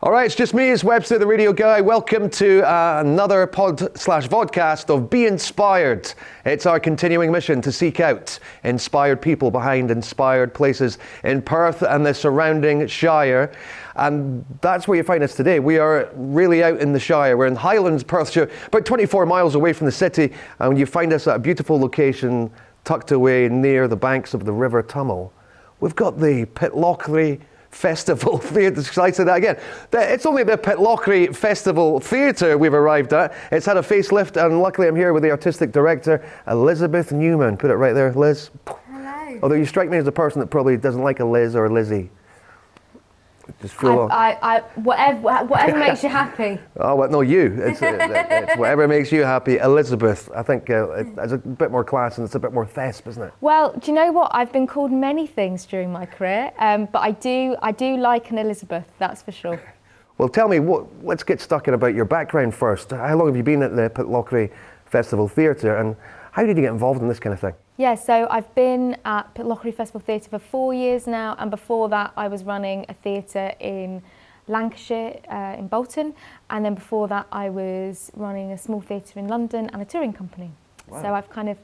All right, it's just me, it's Webster, the radio guy. Welcome to another pod/vodcast of Be Inspired. It's our continuing mission to seek out inspired people behind inspired places in Perth and the surrounding Shire. And that's where you find us today. We are really out in the Shire. We're in Highlands, Perthshire, about 24 miles away from the city. And you find us at a beautiful location tucked away near the banks of the River Tummel. We've got the Pitlochry Festival Theatre. Shall I say that again? It's only the Pitlochry Festival Theatre we've arrived at. It's had a facelift, and luckily I'm here with the artistic director, Elizabeth Newman. Put it right there, Liz. Hello. Although you strike me as a person that probably doesn't like a Liz or a Lizzie. Just feel whatever makes you happy. Oh, well, no, you. It's whatever makes you happy. Elizabeth, I think it's a bit more class and it's a bit more thesp, isn't it? Well, do you know what? I've been called many things during my career, but I do like an Elizabeth, that's for sure. Well, tell me, let's get stuck in about your background first. How long have you been at the Pitlochry Festival Theatre, and how did you get involved in this kind of thing? Yeah, so I've been at Pitlochry Festival Theatre for 4 years now, and before that I was running a theatre in Lancashire, in Bolton, and then before that I was running a small theatre in London and a touring company. Wow. So I've kind of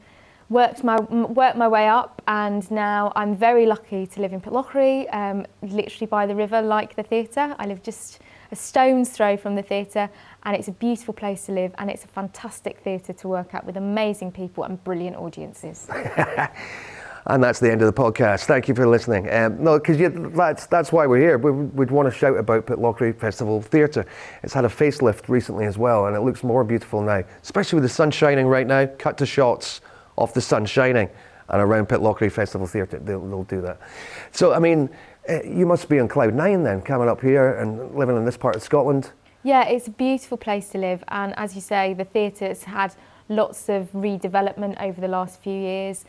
worked my way up, and now I'm very lucky to live in Pitlochry, literally by the river, like the theatre. I live just a stone's throw from the theatre, and it's a beautiful place to live, and it's a fantastic theatre to work at with amazing people and brilliant audiences. And that's the end of the podcast. Thank you for listening. No, because that's why we're here. We'd want to shout about Pitlochry Festival Theatre. It's had a facelift recently as well, and it looks more beautiful now, especially with the sun shining right now. Cut to shots of the sun shining, and around Pitlochry Festival Theatre, they'll do that. So, I mean, you must be on cloud nine then, coming up here and living in this part of Scotland. Yeah, it's a beautiful place to live, and as you say, the theatre's had lots of redevelopment over the last few years.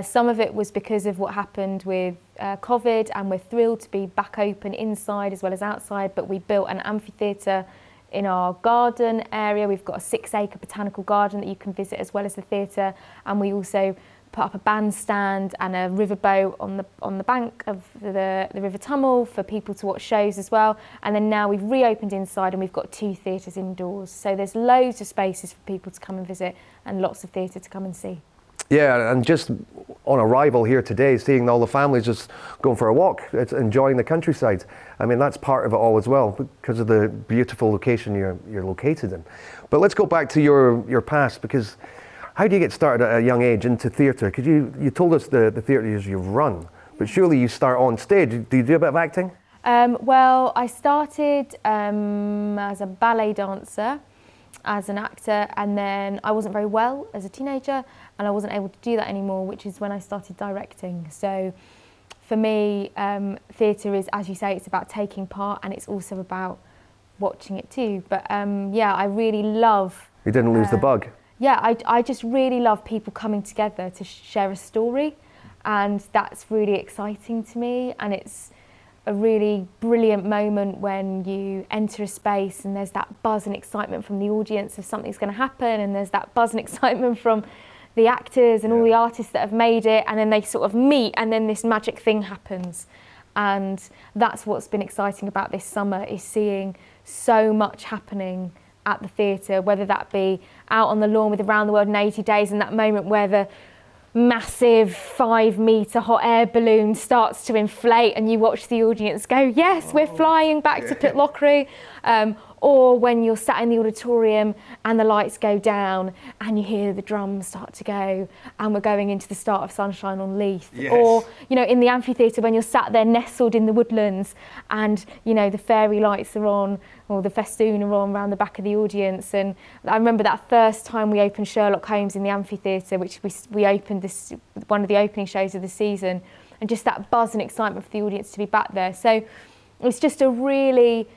Some of it was because of what happened with COVID, and we're thrilled to be back open inside as well as outside, but we built an amphitheatre in our garden area. We've got a 6-acre botanical garden that you can visit as well as the theatre, and we also put up a bandstand and a riverboat on the bank of the River Tummel for people to watch shows as well. And then now we've reopened inside, and we've got 2 theatres indoors. So there's loads of spaces for people to come and visit, and lots of theatre to come and see. Yeah, and just on arrival here today, seeing all the families just going for a walk, it's enjoying the countryside. I mean, that's part of it all as well, because of the beautiful location you're located in. But let's go back to your past, because how do you get started at a young age into theatre? Because you told us the theatres you've run, but surely you start on stage. Do you do a bit of acting? Well, I started as a ballet dancer, as an actor, and then I wasn't very well as a teenager, and I wasn't able to do that anymore, which is when I started directing. So for me, theatre is, as you say, it's about taking part, and it's also about watching it too. But yeah, I really love... You didn't lose the bug? Yeah, I just really love people coming together to share a story, and that's really exciting to me, and it's a really brilliant moment when you enter a space and there's that buzz and excitement from the audience of something's going to happen, and there's that buzz and excitement from the actors and all the artists that have made it, and then they sort of meet, and then this magic thing happens. And that's what's been exciting about this summer, is seeing so much happening at the theatre, whether that be out on the lawn with Around the World in 80 Days, and that moment where the massive 5-metre hot air balloon starts to inflate and you watch the audience go, yes, we're flying back to Pitlochry. Or when you're sat in the auditorium and the lights go down and you hear the drums start to go and we're going into the start of Sunshine on Leith. Yes. Or, you know, in the amphitheatre when you're sat there nestled in the woodlands and, you know, the fairy lights are on, or the festoon are on around the back of the audience. And I remember that first time we opened Sherlock Holmes in the amphitheatre, which we opened this, one of the opening shows of the season, and just that buzz and excitement for the audience to be back there. So it's just a really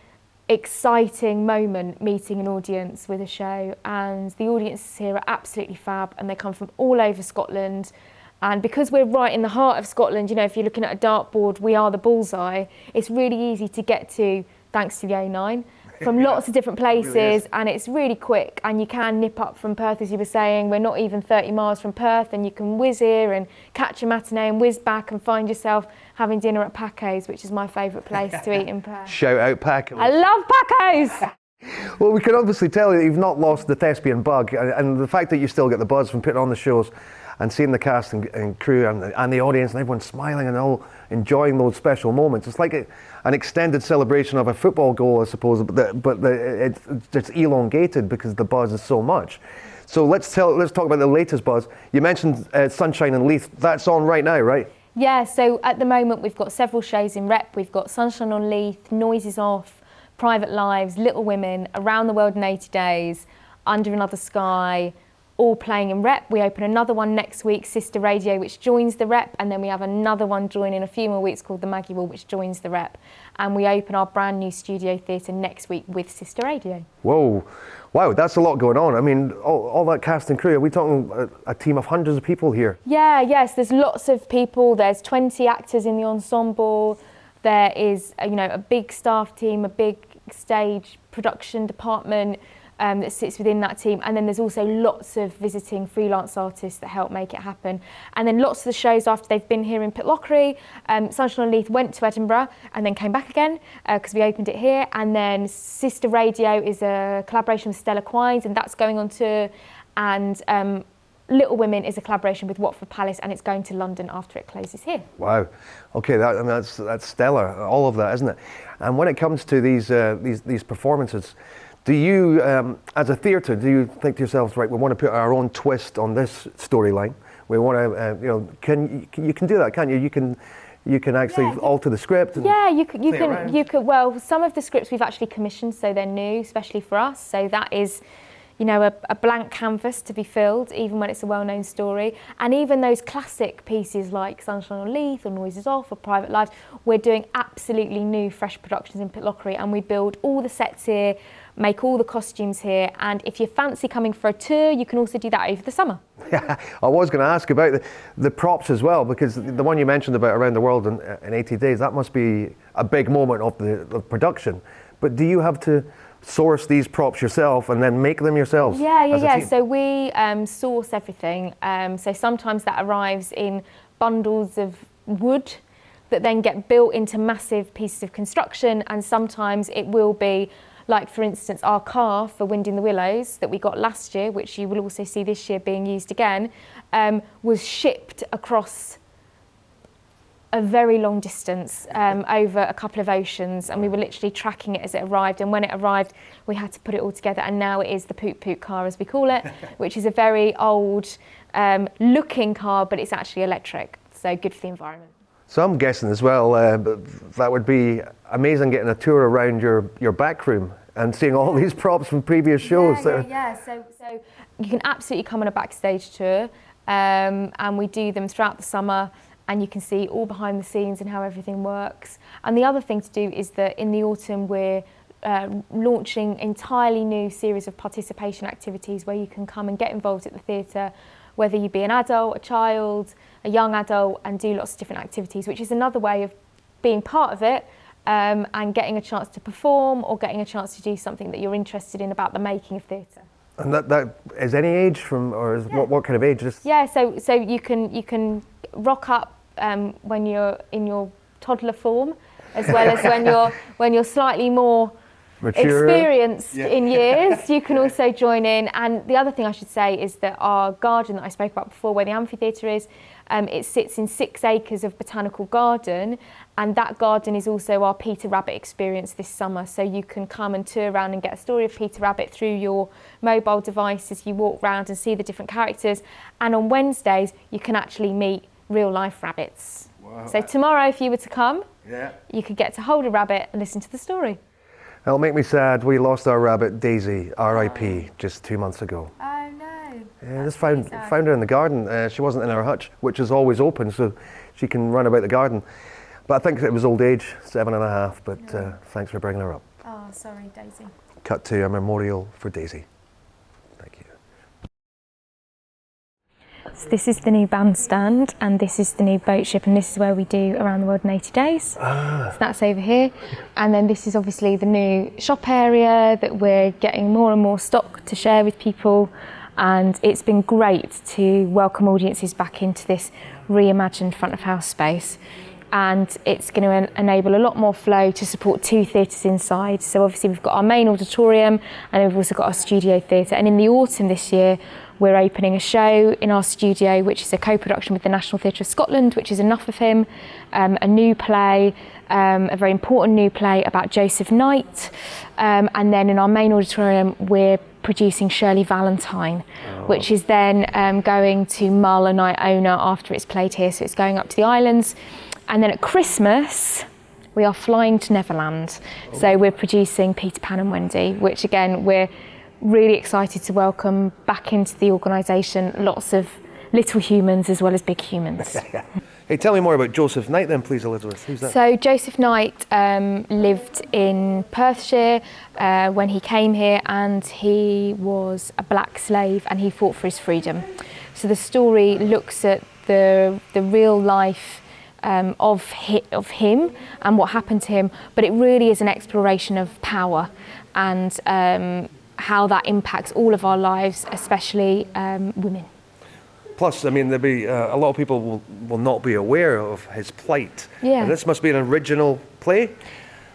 exciting moment meeting an audience with a show, and the audiences here are absolutely fab, and they come from all over Scotland. And because we're right in the heart of Scotland, you know, if you're looking at a dartboard, we are the bullseye. It's really easy to get to thanks to the A9. from lots of different places, really and it's really quick, and you can nip up from Perth, as you were saying. We're not even 30 miles from Perth, and you can whiz here and catch a matinee and whiz back and find yourself having dinner at Paco's, which is my favourite place to eat in Perth. Shout out Paco's. I love Paco's! Well, we can obviously tell that you've not lost the thespian bug, and the fact that you still get the buzz from putting on the shows and seeing the cast and crew and the audience and everyone smiling and all enjoying those special moments. It's like an extended celebration of a football goal, I suppose, but it's just elongated because the buzz is so much. So let's talk about the latest buzz. You mentioned Sunshine and Leith. That's on right now, right? Yeah, so at the moment we've got several shows in rep. We've got Sunshine on Leith, Noises Off, Private Lives, Little Women, Around the World in 80 Days, Under Another Sky, all playing in rep. We open another one next week, Sister Radio, which joins the rep, and then we have another one join in a few more weeks called The Maggie Wall, which joins the rep. And we open our brand new studio theatre next week with Sister Radio. Whoa, wow, that's a lot going on. I mean, all that cast and crew, are we talking a team of hundreds of people here? Yeah, yes, there's lots of people. There's 20 actors in the ensemble. There is, a big staff team, a big stage production department that sits within that team, and then there's also lots of visiting freelance artists that help make it happen. And then lots of the shows after they've been here in Pitlochry, Sunshine on Leith went to Edinburgh and then came back again because we opened it here. And then Sister Radio is a collaboration with Stella Quines, and that's going on tour. And Little Women is a collaboration with Watford Palace, and it's going to London after it closes here. Wow. Okay, that's stellar, all of that, isn't it? And when it comes to these performances, do you, as a theatre, do you think to yourselves, right, we want to put our own twist on this storyline? We want to, you can do that, can't you? You can actually alter the script. And you could. Well, some of the scripts we've actually commissioned, so they're new, especially for us. So that is, a blank canvas to be filled, even when it's a well-known story. And even those classic pieces like Sunshine on Leith or Noises Off or Private Lives, we're doing absolutely new, fresh productions in Pitlochry, and we build all the sets here, make all the costumes here, and if you fancy coming for a tour, you can also do that over the summer. Yeah, I was going to ask about the props as well, because the one you mentioned about Around the World in 80 Days, that must be a big moment of the production. But do you have to source these props yourself and then make them yourselves? Yeah. So we source everything. So sometimes that arrives in bundles of wood that then get built into massive pieces of construction, and sometimes it will be, like for instance, our car for Wind in the Willows that we got last year, which you will also see this year being used again, was shipped across a very long distance over a couple of oceans, and we were literally tracking it as it arrived, and when it arrived we had to put it all together, and now it is the Poot Poot car, as we call it, which is a very old looking car, but it's actually electric, so good for the environment. So I'm guessing as well that would be amazing, getting a tour around your back room and seeing all these props from previous shows. So you can absolutely come on a backstage tour, and we do them throughout the summer, and you can see all behind the scenes and how everything works. And the other thing to do is that in the autumn we're launching entirely new series of participation activities where you can come and get involved at the theatre, whether you be an adult, a child, a young adult, and do lots of different activities, which is another way of being part of it and getting a chance to perform or getting a chance to do something that you're interested in about the making of theatre. And that is any age what kind of age? So you can rock up when you're in your toddler form, as well as when you're slightly more mature, experienced in years. You can also join in. And the other thing I should say is that our garden that I spoke about before, where the amphitheatre is, it sits in 6 acres of botanical garden, and that garden is also our Peter Rabbit experience this summer. So you can come and tour around and get a story of Peter Rabbit through your mobile device as you walk around and see the different characters. And on Wednesdays you can actually meet real life rabbits. Wow. So tomorrow, if you were to come, you could get to hold a rabbit and listen to the story. It'll make me sad. We lost our rabbit Daisy, R.I.P., just 2 months ago. Oh no. Yeah, just found her in the garden. She wasn't in our hutch, which is always open, so she can run about the garden. But I think it was old age, 7.5. But thanks for bringing her up. Oh, sorry, Daisy. Cut to a memorial for Daisy. Thank you. So this is the new bandstand, and this is the new boat ship, and this is where we do Around the World in 80 Days. So that's over here. And then this is obviously the new shop area that we're getting more and more stock to share with people. And it's been great to welcome audiences back into this reimagined front of house space. And it's going to enable a lot more flow to support 2 theatres inside. So obviously we've got our main auditorium, and we've also got our studio theatre. And in the autumn this year, we're opening a show in our studio, which is a co-production with the National Theatre of Scotland, which is Enough of Him, a new play, a very important new play about Joseph Knight. And then in our main auditorium, we're producing Shirley Valentine, which is then going to Mull and Iona after it's played here. So it's going up to the islands. And then at Christmas, we are flying to Neverland. So we're producing Peter Pan and Wendy, which again, we're really excited to welcome back into the organisation lots of little humans as well as big humans. Hey, tell me more about Joseph Knight then, please, Elizabeth. Who's that? So Joseph Knight lived in Perthshire when he came here, and he was a black slave and he fought for his freedom. So the story looks at the real life of him and what happened to him, but it really is an exploration of power and how that impacts all of our lives, especially women. Plus, I mean, there'll be a lot of people will not be aware of his plight. Yeah. And this must be an original play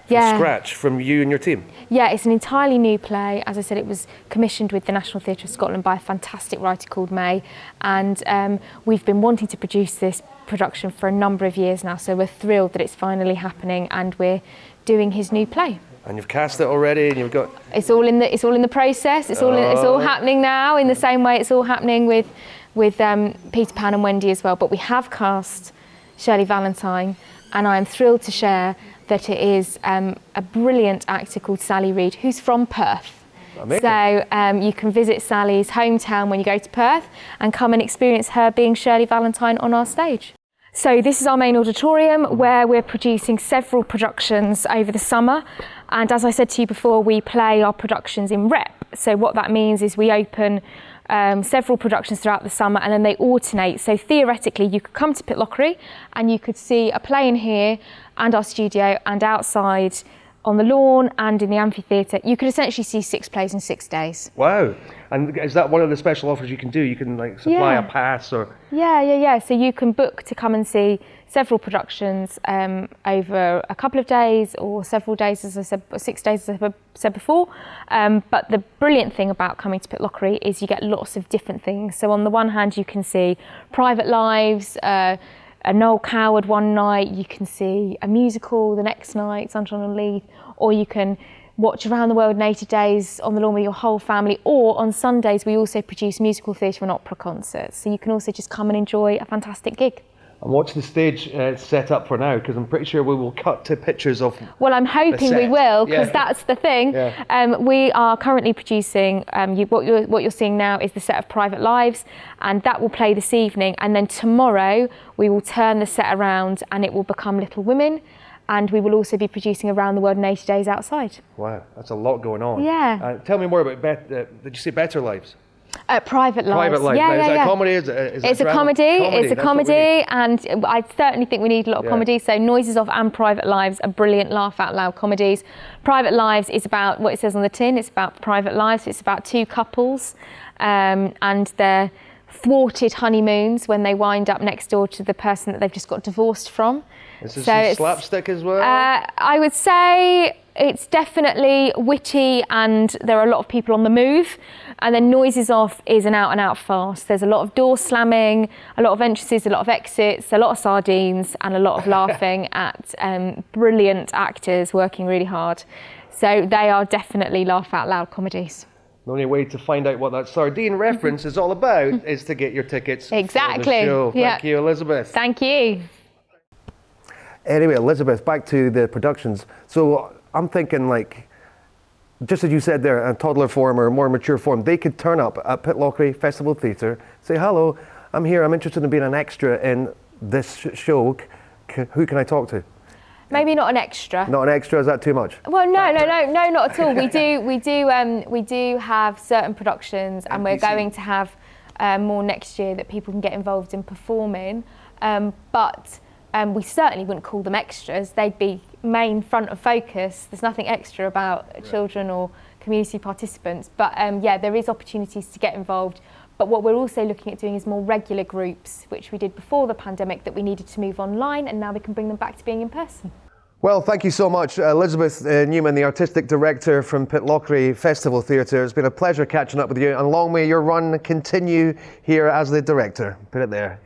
from scratch from you and your team. Yeah, it's an entirely new play. As I said, it was commissioned with the National Theatre of Scotland by a fantastic writer called May, and we've been wanting to produce this production for a number of years now, so we're thrilled that it's finally happening and we're doing his new play. And you've cast it already, and you've got... It's all in the process. It's all happening now, in the same way it's all happening with Peter Pan and Wendy as well. But we have cast Shirley Valentine, and I am thrilled to share that it is a brilliant actor called Sally Reid, who's from Perth. Amazing. So you can visit Sally's hometown when you go to Perth and come and experience her being Shirley Valentine on our stage. So this is our main auditorium where we're producing several productions over the summer. And as I said to you before, we play our productions in rep. So what that means is we open several productions throughout the summer and then they alternate. So theoretically, you could come to Pitlochry and you could see a play in here and our studio and outside on the lawn and in the amphitheatre. You could essentially see 6 plays in 6 days. Wow. And is that one of the special offers you can do? You can like supply a pass or... Yeah. So you can book to come and see several productions over a couple of days or several days, as I said, 6 days, as I said before. But the brilliant thing about coming to Pitlochry is you get lots of different things. So on the one hand, you can see Private Lives, a Noel Coward one night, you can see a musical the next night, Sunshine on Leith, or you can watch Around the World in 80 Days on the lawn with your whole family, or on Sundays we also produce musical theatre and opera concerts, so you can also just come and enjoy a fantastic gig. And what's the stage set up for now? Because I'm pretty sure we will cut to pictures of... Well, I'm hoping we will, because that's the thing. Yeah. We are currently producing, what you're seeing now is the set of Private Lives, and that will play this evening. And then tomorrow we will turn the set around and it will become Little Women. And we will also be producing Around the World in 80 Days outside. Wow, that's a lot going on. Yeah. Tell me more about, did you say Better Lives? Private Lives. Private Lives. Yeah, is yeah, that yeah. a comedy? Is it's a comedy. It's a comedy, and I certainly think we need a lot of comedy. So Noises Off and Private Lives are brilliant laugh out loud comedies. Private Lives is about what it says on the tin. It's about private lives. It's about 2 couples and their thwarted honeymoons when they wind up next door to the person that they've just got divorced from. Is this some slapstick as well? I would say it's definitely witty and there are a lot of people on the move. And then Noises Off is an out-and-out farce. There's a lot of door slamming, a lot of entrances, a lot of exits, a lot of sardines and a lot of laughing at brilliant actors working really hard. So they are definitely laugh-out-loud comedies. The only way to find out what that sardine reference is all about is to get your tickets exactly. for the show. Yeah. Thank you, Elizabeth. Thank you. Anyway, Elizabeth, back to the productions. So I'm thinking, like, just as you said there, a toddler form or a more mature form, they could turn up at Pitlochry Festival Theatre, say, hello, I'm here, I'm interested in being an extra in this show. Who can I talk to? Maybe not an extra. Not an extra, is that too much? Well, no, not at all. We do have certain productions, and we're going to have more next year that people can get involved in performing. But we certainly wouldn't call them extras. They'd be main front of focus. There's nothing extra about children or community participants. But yeah, there is opportunities to get involved. But what we're also looking at doing is more regular groups, which we did before the pandemic, that we needed to move online, and now we can bring them back to being in person. Well, thank you so much, Elizabeth Newman, the Artistic Director from Pitlochry Festival Theatre. It's been a pleasure catching up with you, and long may your run continue here as the Director. Put it there.